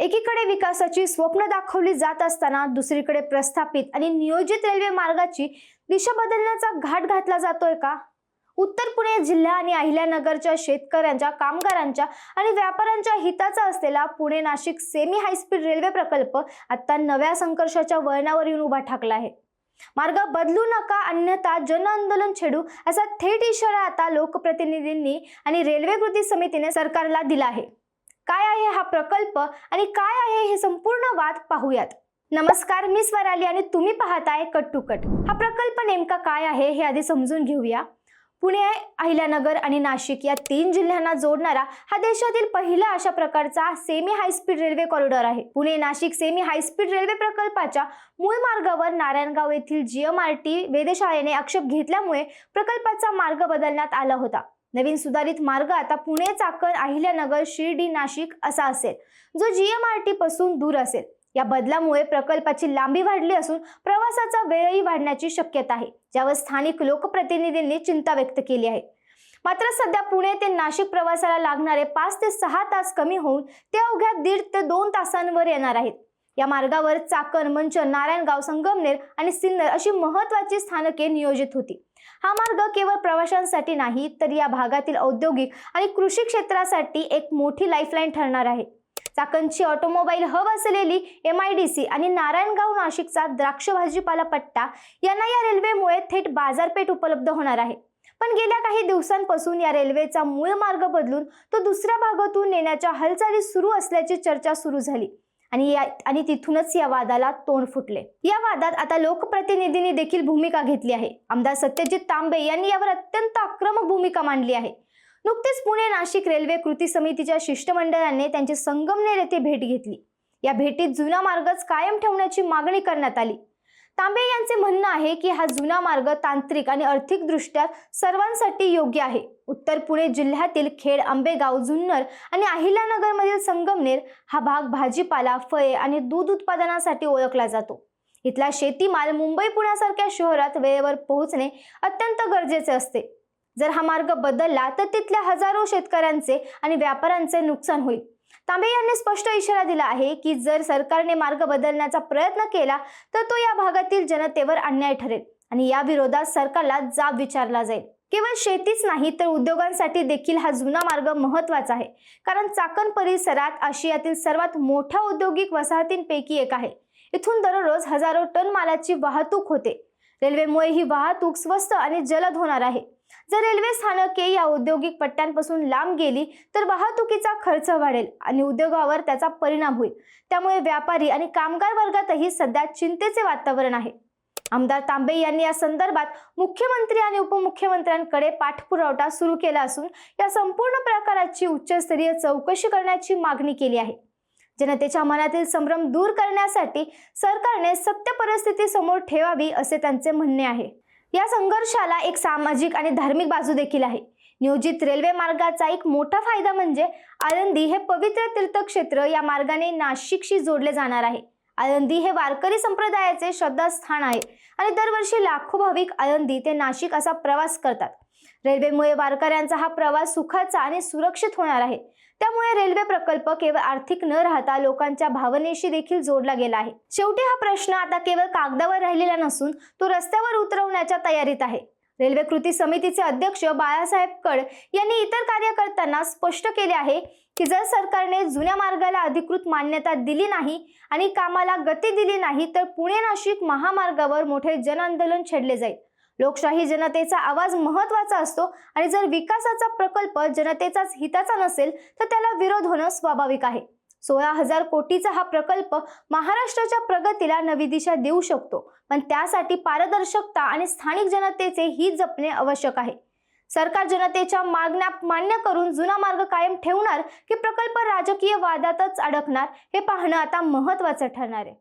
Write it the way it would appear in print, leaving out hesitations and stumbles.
एकीकडे विकासाची स्वप्न दाखवली जात असताना दुसरीकडे प्रस्थापित आणि नियोजित रेल्वे मार्गाची दिशा बदलण्याचा घाट घातला जातोय का? उत्तर पुणे जिल्हा आणि अहिल्यानगरच्या शेतकऱ्यांच्या, कामगारांच्या आणि व्यापाऱ्यांच्या हिताचा असलेला Pune Nashik semi high speed railway प्रकल्प आता नव्या संघर्षाच्या वळणावर येऊन उभा ठाकला आहे. मार्ग बदलू नका अन्यथा जन आंदोलन छेडू असा थेट इशारा आता लोकप्रतिनिधींनी आणि रेल्वे कृती समितीने सरकारला दिला आहे. काय आहे हा प्रकल्प आणि काय आहे हे संपूर्ण वाद पाहूयात. नमस्कार, मी स्वराली आणि तुम्ही पाहताय कट टू कट. हा प्रकल्प नेमका काय आहे हे आधी समजून घेऊया. पुणे, अहिल्यानगर आणि नाशिक या 3 जिल्ह्यांना जोडणारा हा देशातील पहिला अशा प्रकारचा सेमी हायस्पीड रेल्वे कॉरिडॉर आहे. Pune Nashik semi high speed railway प्रकल्पाच्या मूळ मार्गावर नारायणगाव येथील GMRT वेधशाळेने आक्षेप घेतल्यामुळे प्रकल्पाचा मार्ग बदलण्यात आला होता. नवीन सुधारित मार्ग आता पुणे, चाकण, अहिल्यानगर, शिर्डी, नाशिक असा असेल, जो GMRT पासून दूर असेल. या बदलामुळे प्रकल्पाची लांबी वाढली असून प्रवासाचा वेळही वाढण्याची शक्यता आहे, ज्यावर स्थानिक लोकप्रतिनिधींनी चिंता व्यक्त केली आहे. मात्र सध्या पुणे ते नाशिक प्रवासाला लागणारे 5 ते 6 तास कमी होऊन ते अवघ्या 1.5 ते 2 तासांवर येणार आहेत. या मार्गावर चाकण, मंचर, नारायणगाव, संगमनेर आणि सिन्नर अशी महत्त्वाची स्थानके नियोजित होती. हा मार्ग केवळ प्रवाशांसाठी नाही, तर या भागातील औद्योगिक आणि कृषी क्षेत्रासाठी एक मोठी लाईफलाईन ठरणार आहे. चाकणची ऑटोमोबाईल हब असलेली MIDC आणि नारायणगाव नाशिकचा द्राक्ष भाजीपाला पट्टा यांना या रेल्वेमुळे थेट बाजारपेठ उपलब्ध होणार आहे. पण गेल्या काही दिवसांपासून या रेल्वेचा मूळ मार्ग बदलून तो दुसऱ्या भागातून नेण्याच्या हालचाली सुरू असल्याची चर्चा सुरू झाली आणि तिथूनच या वादाला तोंड फुटले. या वादात आता लोकप्रतिनिधींनी देखील भूमिका घेतली आहे. आमदार सत्यजित तांबे यांनी यावर अत्यंत आक्रमक भूमिका मांडली आहे. नुकतेच पुणे नाशिक रेल्वे कृती समितीच्या शिष्टमंडळाने त्यांची संगमनेर येथे भेट घेतली. या भेटीत जुना मार्गच कायम ठेवण्याची मागणी करण्यात आली. तांबे यांचे म्हणणं आहे की हा जुना मार्ग तांत्रिक आणि आर्थिकदृष्ट्या सर्वांसाठी योग्य आहे. उत्तर पुणे जिल्ह्यातील खेड, आंबेगाव, जुन्नर आणि अहिल्यानगरमधील संगमनेर हा भाग भाजीपाला, फळे आणि दूध उत्पादनासाठी ओळखला जातो. इथला शेतीमाल मुंबई, पुण्यासारख्या शहरात वेळेवर पोहोचणे अत्यंत गरजेचे असते. जर हा मार्ग बदलला तर तिथल्या हजारो शेतकऱ्यांचे आणि व्यापाऱ्यांचे नुकसान होईल. तांबे यांनी स्पष्ट इशारा दिला आहे की जर सरकारने मार्ग बदलण्याचा प्रयत्न केला तर तो या भागातील जनतेवर अन्याय ठरेल आणि या विरोधात सरकारला जाब विचारला जाईल. केवळ शेतीच नाही तर उद्योगांसाठी देखील हा जुना मार्ग महत्त्वाचा आहे, कारण चाकण परिसरात आशियातील सर्वात मोठ्या औद्योगिक वसाहतींपैकी एक आहे. इथून दररोज हजारो टन मालाची वाहतूक होते. रेल्वेमुळे ही वाहतूक स्वस्त आणि जलद होणार आहे. जर रेल्वे स्थानके या औद्योगिक पट्ट्यांपासून लांब गेली तर वाहतुकीचा खर्च वाढेल आणि उद्योगावर त्याचा परिणाम होईल. त्यामुळे व्यापारी आणि कामगार वर्गातही सध्या चिंतेचे वातावरण आहे. आमदार तांबे यांनी या संदर्भात मुख्यमंत्री आणि उपमुख्यमंत्र्यांकडे पाठपुरावा सुरू केला असून या संपूर्ण प्रकाराची उच्चस्तरीय चौकशी करण्याची मागणी केली आहे. जनतेच्या मनातील संभ्रम दूर करण्यासाठी सरकारने सत्य परिस्थिती समोर ठेवावी असे त्यांचे म्हणणे आहे. या संघर्षाला एक सामाजिक आणि धार्मिक बाजू देखील आहे. नियोजित रेल्वे मार्गाचा एक मोठा फायदा म्हणजे आळंदी हे पवित्र तीर्थक्षेत्र या मार्गाने नाशिकशी जोडले जाणार आहे. आळंदी हे वारकरी संप्रदायाचे श्रद्धास्थान आहे आणि दरवर्षी लाखो भाविक आळंदी ते नाशिक असा प्रवास करतात. रेल्वेमुळे वारकऱ्यांचा हा प्रवास सुखाचा आणि सुरक्षित होणार आहे. त्यामुळे रेल्वे प्रकल्प केवळ आर्थिक न राहता लोकांच्या भावनेशी देखील जोडला गेला आहे. शेवटी हा प्रश्न आता केवळ कागदावर राहिलेला नसून तो रस्त्यावर उतरवण्याच्या तयारीत आहे. रेल्वे कृती समितीचे अध्यक्ष बाळासाहेब कड यांनी इतर कार्यकर्त्यांना स्पष्ट केले आहे की जर सरकारने जुन्या मार्गाला अधिकृत मान्यता दिली नाही आणि कामाला गती दिली नाही तर पुणे नाशिक महामार्गावर मोठे जनआंदोलन छेडले जाईल. लोकशाही जनतेचा आवाज महत्त्वाचा असतो आणि जर विकासाचा प्रकल्प जनतेचाच हिताचा नसेल तर त्याला विरोध होणं स्वाभाविक आहे. 16,000 कोटीचा हा प्रकल्प महाराष्ट्राच्या प्रगतीला नवी दिशा देऊ शकतो, पण त्यासाठी पारदर्शकता आणि स्थानिक जनतेचे हित जपणे आवश्यक आहे. सरकार जनतेच्या मागण्या मान्य करून जुना मार्ग कायम ठेवणार की प्रकल्प राजकीय वादातच अडकणार हे पाहणं आता महत्त्वाचं ठरणार आहे.